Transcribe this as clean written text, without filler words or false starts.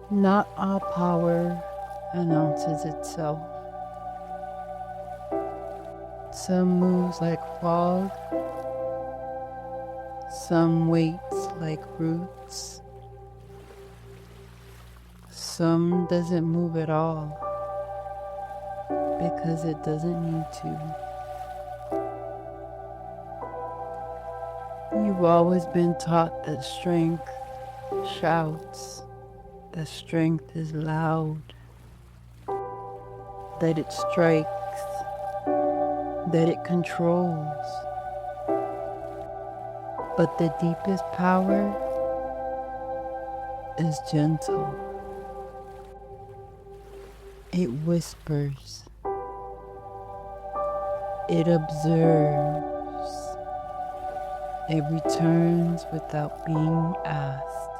Not all power announces itself. Some moves like fog, some waits like roots, some doesn't move at all because it doesn't need to. You've always been taught that strength shouts, that strength is loud, that it strikes, that it controls. But the deepest power is gentle. It whispers. It observes. It returns without being asked.